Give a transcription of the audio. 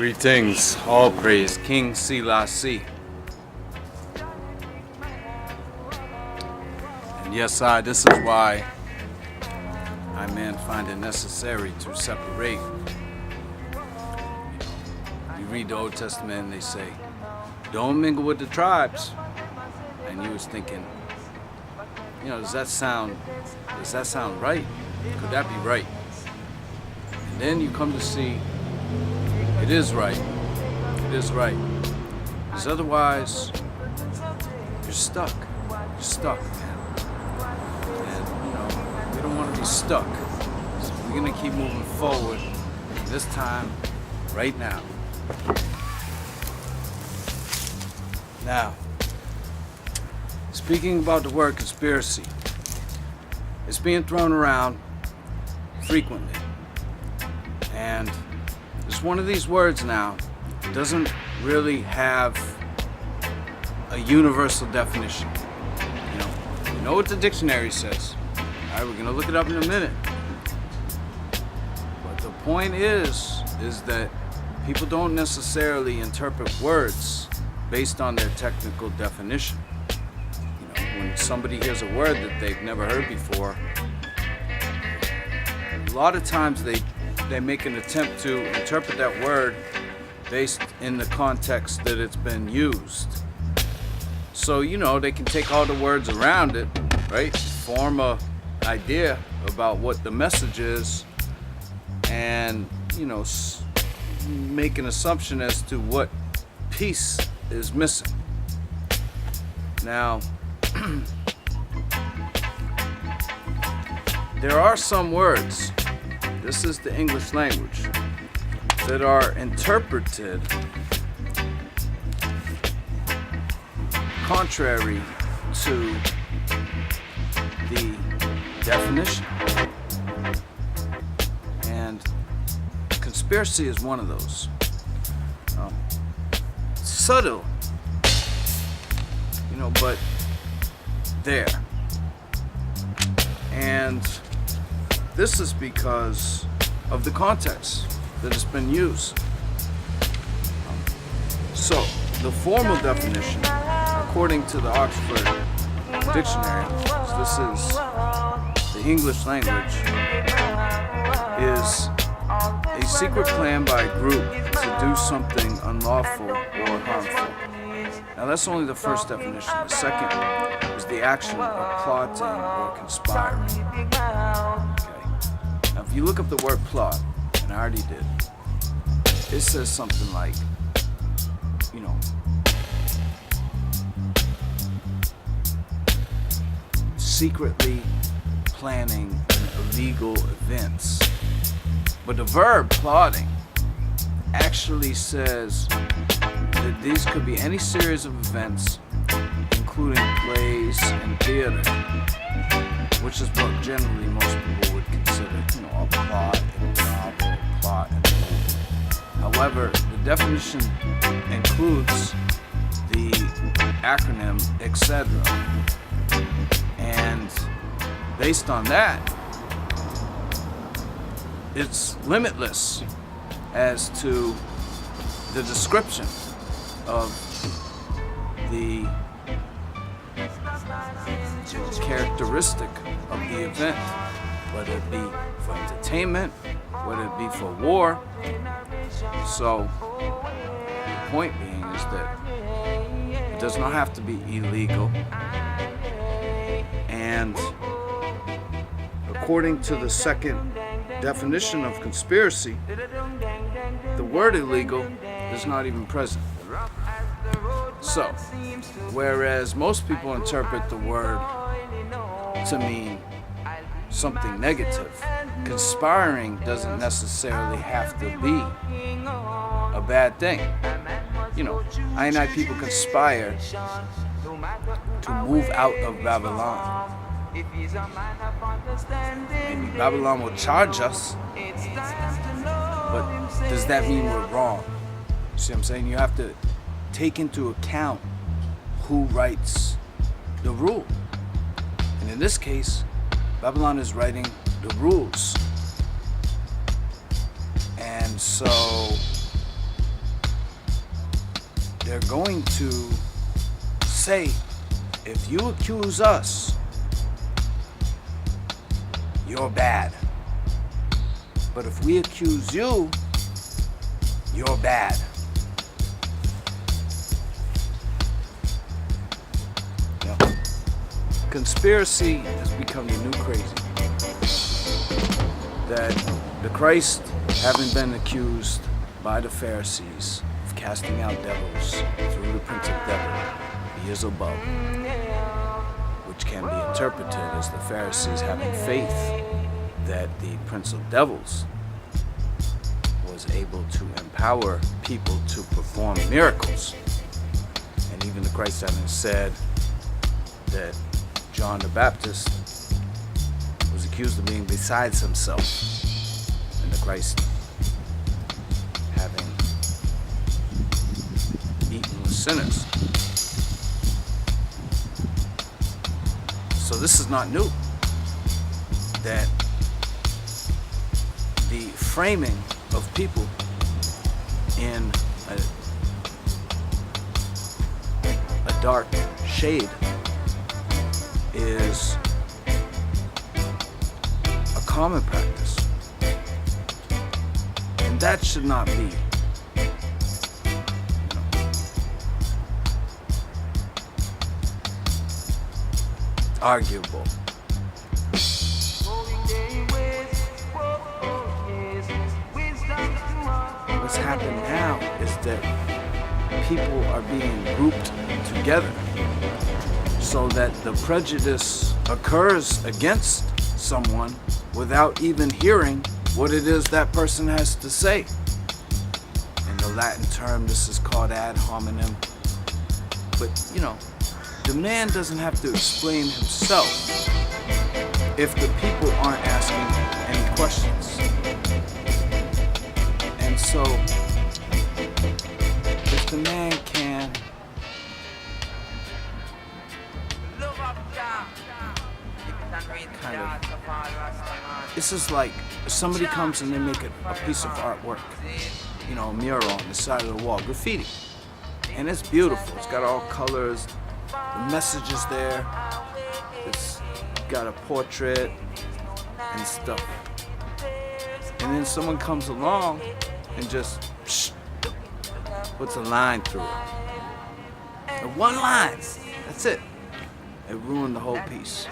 Greetings, all praise, King Selassie. And yes, this is why I find it necessary to separate. You read the Old Testament and they say, don't mingle with the tribes. And you was thinking, does that sound right? Could that be right? And then you come to see it is right. It is right. Because otherwise, you're stuck. You're stuck, man. And, we don't want to be stuck. So we're going to keep moving forward. This time, right now. Now, speaking about the word conspiracy, it's being thrown around frequently. And it's one of these words now. It doesn't really have a universal definition. You know what the dictionary says. All right, we're gonna look it up in a minute. But the point is that people don't necessarily interpret words based on their technical definition. When somebody hears a word that they've never heard before, a lot of times they make an attempt to interpret that word based in the context that it's been used. So, they can take all the words around it, right? Form a idea about what the message is and, make an assumption as to what piece is missing. Now, there are some words, this is the English language, that are interpreted contrary to the definition. And conspiracy is one of those. Subtle, but there. And this is because of the context that it's been used. So, the formal definition, according to the Oxford Dictionary, so this is the English language, is a secret plan by a group to do something unlawful or harmful. Now that's only the first definition. The second is the action of plotting or conspiring. Okay. Now if you look up the word plot, and I already did, it says something like, secretly planning illegal events. But the verb plotting actually says that these could be any series of events, including plays and theater, which is what generally most people would consider, a plot and a novel, a plot and a movie. However, the definition includes the acronym, etc. And based on that, it's limitless as to the description of the characteristic of the event, whether it be for entertainment, whether it be for war. So the point being is that it does not have to be illegal. And according to the second definition of conspiracy, the word illegal is not even present. So, whereas most people interpret the word to mean something negative, conspiring doesn't necessarily have to be a bad thing. I people conspire to move out of Babylon. Maybe Babylon will charge us, but does that mean we're wrong? See what I'm saying? You have to take into account who writes the rule. And in this case, Babylon is writing the rules. And so they're going to say, if you accuse us, you're bad. But if we accuse you, you're bad. Yeah. Conspiracy has become the new crazy. That the Christ, having been accused by the Pharisees of casting out devils through the prince of devil, he is above, which can be interpreted as the Pharisees having faith that the prince of devils was able to empower people to perform miracles. And even the Christ having said that John the Baptist was accused of being besides himself, and the Christ having eaten with sinners. So this is not new. That the framing of people in a dark shade is a common practice. And that should not be, arguable. What's happened now is that people are being grouped together so that the prejudice occurs against someone without even hearing what it is that person has to say. In the Latin term, this is called ad hominem. But, the man doesn't have to explain himself if the people aren't asking any questions. And so, if the man can this is like if somebody comes and they make a piece of artwork, a mural on the side of the wall, graffiti, and it's beautiful. It's got all colors, the message is there, it's got a portrait and stuff, and then someone comes along and just puts a line through it. And one line, that's it. It ruined the whole piece.